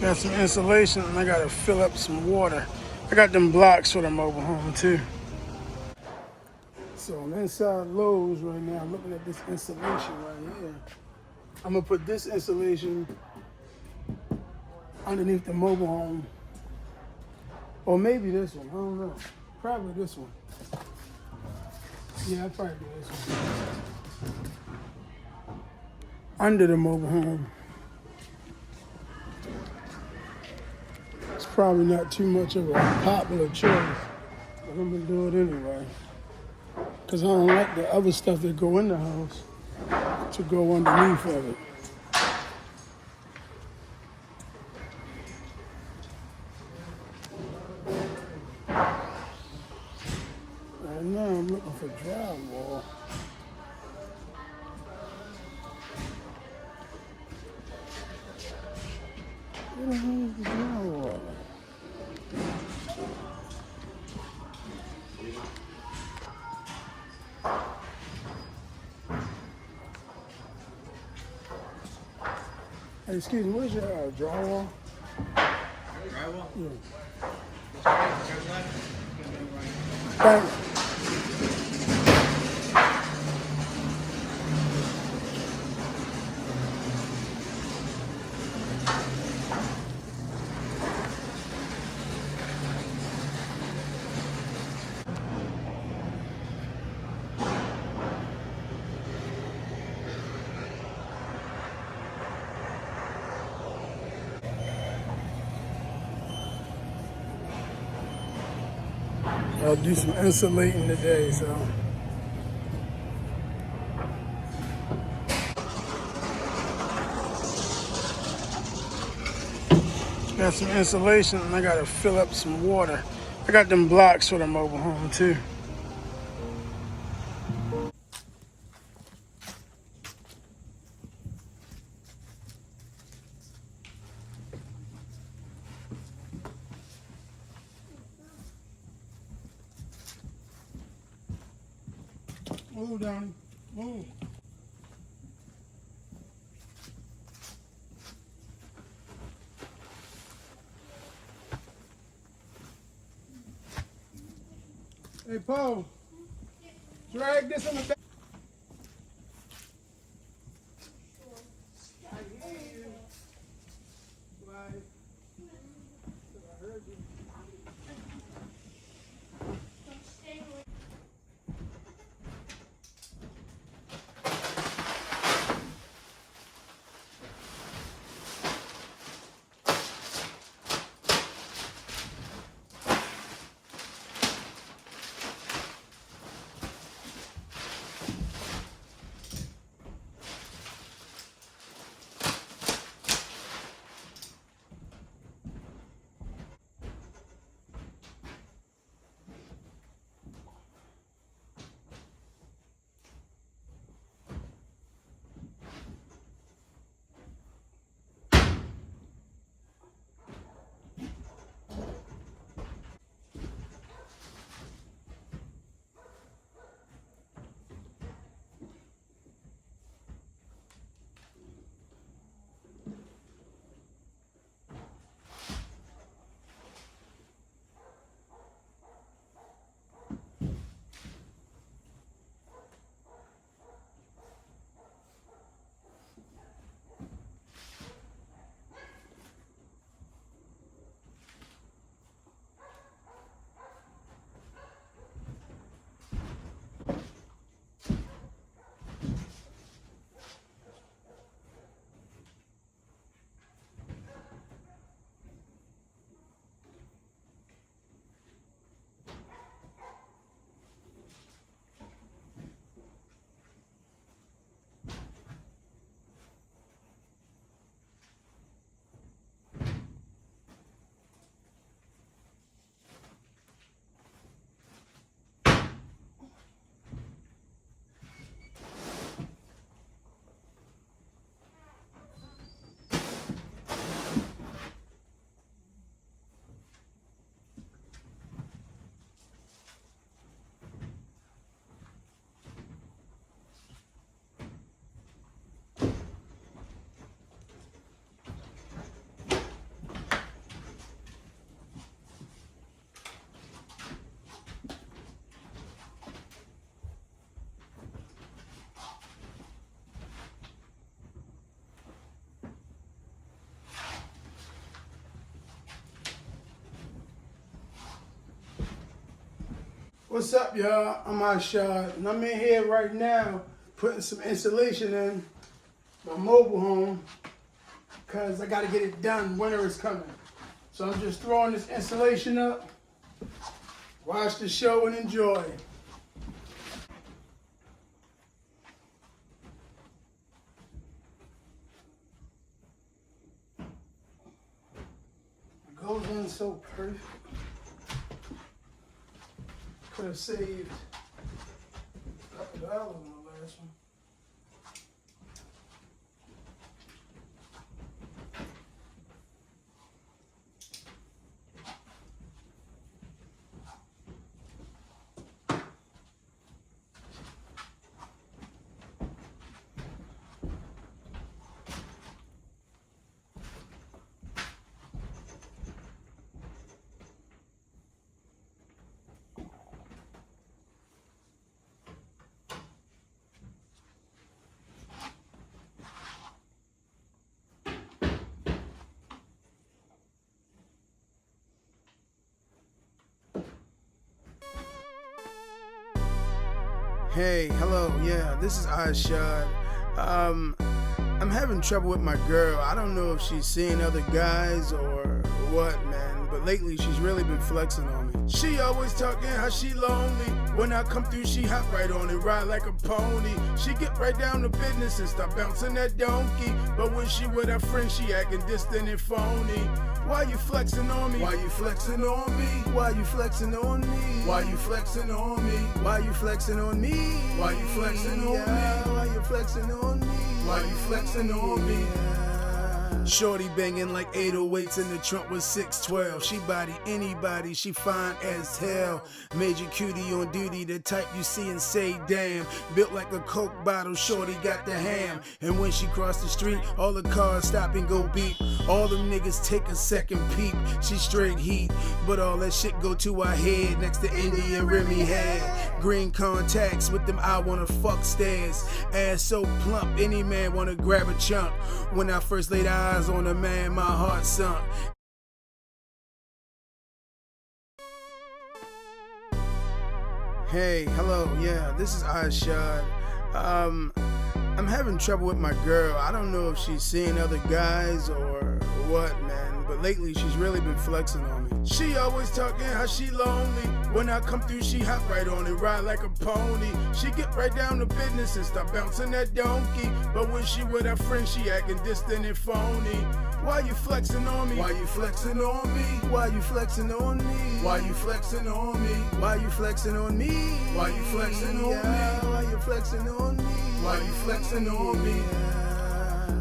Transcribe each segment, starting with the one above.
Got some insulation and I gotta fill up some water. I got them blocks for the mobile home too. So I'm inside Lowe's right now looking at this insulation right here. I'm gonna put this insulation underneath the mobile home. Or maybe this one, I don't know. Probably this one. Yeah, I'll probably do this one. Under the mobile home. It's probably not too much of a popular choice, but I'm gonna do it anyway. Cause I don't like the other stuff that go in the house to go underneath of it. Right now I'm looking for drywall. Where the hell is the drywall? Hey, excuse me, where's your drywall? Drywall? Yeah. Thank you. I'll do some insulating today, so. Got some insulation and I gotta fill up some water. I got them blocks for the mobile home too. Move, Donnie, move. Hey, Paul, drag this in the back. I hear you. Like, I heard you. What's up, y'all? I'm ISHADWORLD, and I'm in here right now putting some insulation in my mobile home because I got to get it done. Winter is coming. So I'm just throwing this insulation up. Watch the show and enjoy. It goes in so perfect. Could have saved a couple dollars on the last one. Hey, hello, yeah, this is ISHADWORLD. I'm having trouble with my girl. I don't know if she's seeing other guys or what, man, but lately she's really been flexing on me. She always talking how she lonely. When I come through, she hop right on it, ride like a pony. She get right down to business and start bouncing that donkey. But when she with her friends, she acting distant and phony. Why you flexing on me? Why you flexing on me? Why you flexing on me? Why you flexing on me? Why you flexing on me? Why you flexing on me? Why you flexing on me? Why you flexing on me? Shorty banging like 808s in the trunk with 612. She body anybody, she fine as hell. Major cutie on duty, the type you see and say damn. Built like a Coke bottle, shorty got the ham. And when she cross the street, all the cars stop and go beep. All them niggas take a second peep. She straight heat, but all that shit go to her head. Next to India Remy head. Green contacts with them I wanna fuck stares. Ass so plump, any man wanna grab a chunk. When I first laid eyes on a man, my heart sunk. Hey, hello, yeah, this is ISHADWORLD. I'm having trouble with my girl. I don't know if she's seeing other guys or what, man, but lately she's really been flexing on me. She always talking how she lonely. When I come through, she hop right on it, ride like a pony. She get right down to business and start bouncing that donkey. But when she with her friends, she acting distant and phony. Why you flexing on me? Why you flexing on me? Why you flexing on me? Why you flexing on me? Why you flexing on me? Why you flexing on me? Why you flexing on me? Why you flexing on me?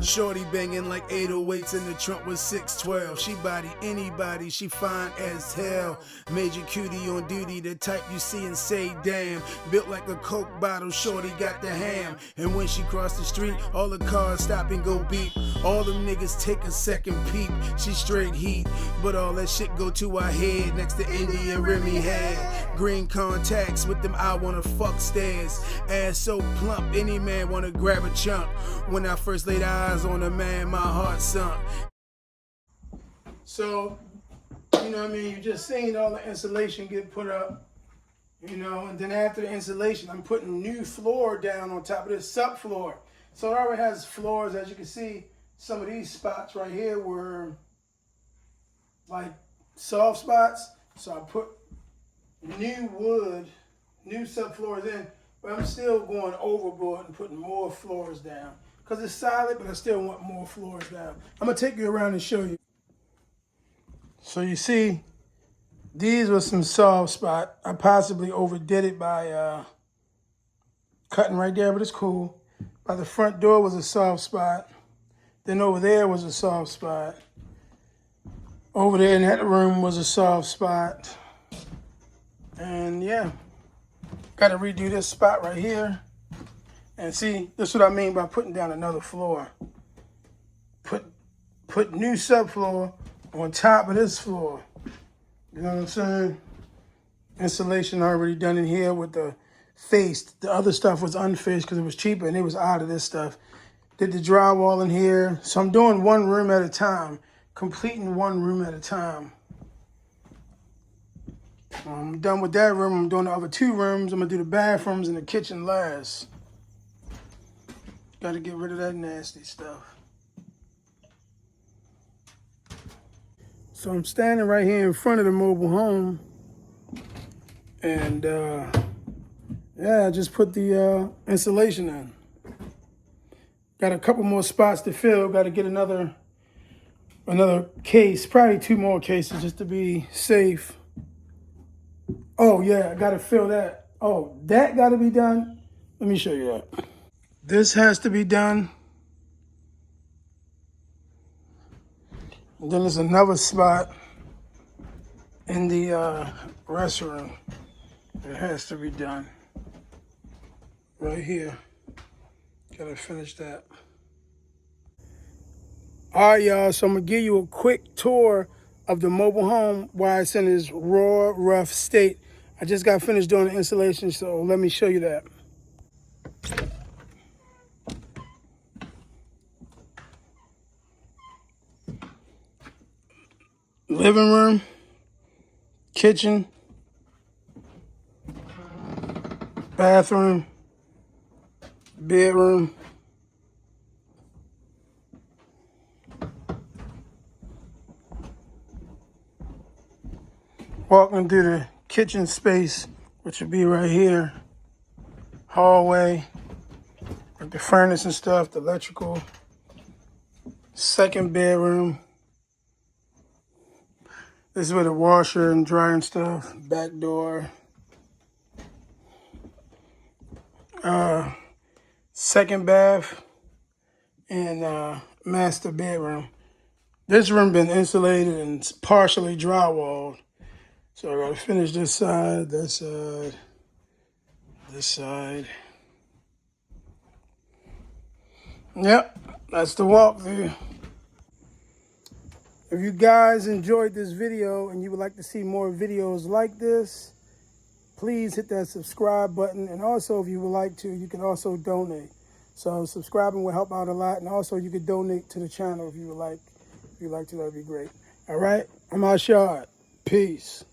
Shorty banging like 808s in the trunk with 612. She body anybody, she fine as hell. Major cutie on duty, the type you see and say damn. Built like a Coke bottle, shorty got the ham. And when she cross the street, all the cars stop and go beep. All them niggas take a second peep. She straight heat, but all that shit go to her head. Next to India Remy head. Green contacts with them I wanna fuck stares. Ass so plump, any man wanna grab a chunk. When I first laid eyes on a man, my heart sunk. So, you know what I mean, you just seen all the insulation get put up, you know, and then after the insulation, I'm putting new floor down on top of this subfloor. So it already has floors, as you can see. Some of these spots right here were like soft spots. So I put new wood, new subfloors in, but I'm still going overboard and putting more floors down. Because it's solid, but I still want more floors down. I'm going to take you around and show you. So you see, these were some soft spot. I possibly overdid it by cutting right there, but it's cool. By the front door was a soft spot. Then over there was a soft spot. Over there in that room was a soft spot. And yeah, got to redo this spot right here. And see, that's what I mean by putting down another floor. Put new subfloor on top of this floor. You know what I'm saying? Insulation already done in here with the faced. The other stuff was unfaced because it was cheaper and it was out of this stuff. Did the drywall in here. So I'm doing one room at a time. Completing one room at a time. I'm done with that room. I'm doing the other 2 rooms. I'm gonna do the bathrooms and the kitchen last. Got to get rid of that nasty stuff. So I'm standing right here in front of the mobile home, and yeah, I just put the insulation in. Got a couple more spots to fill. Got to get another case, probably 2 more cases just to be safe. Oh yeah, I got to fill that. Oh, that got to be done. Let me show you that. This has to be done. And then there's another spot in the restroom that has to be done. Right here. Gotta finish that. All right, y'all, so I'm gonna give you a quick tour of the mobile home while it's in its raw, rough state. I just got finished doing the installation, so let me show you that. Living room, kitchen, bathroom, bedroom. Walking through the kitchen space, which would be right here. Hallway, with the furnace and stuff, the electrical. Second bedroom. This is where the washer and dryer and stuff. Back door. Second bath and master bedroom. This room been insulated and it's partially drywalled. So I gotta finish this side, this side, this side. Yep, that's the walkthrough. If you guys enjoyed this video and you would like to see more videos like this, please hit that subscribe button. And also, if you would like to, you can also donate. So subscribing will help out a lot. And also, you could donate to the channel if you would like. If you'd like to, that'd be great. All right, I'm Ishad. Peace.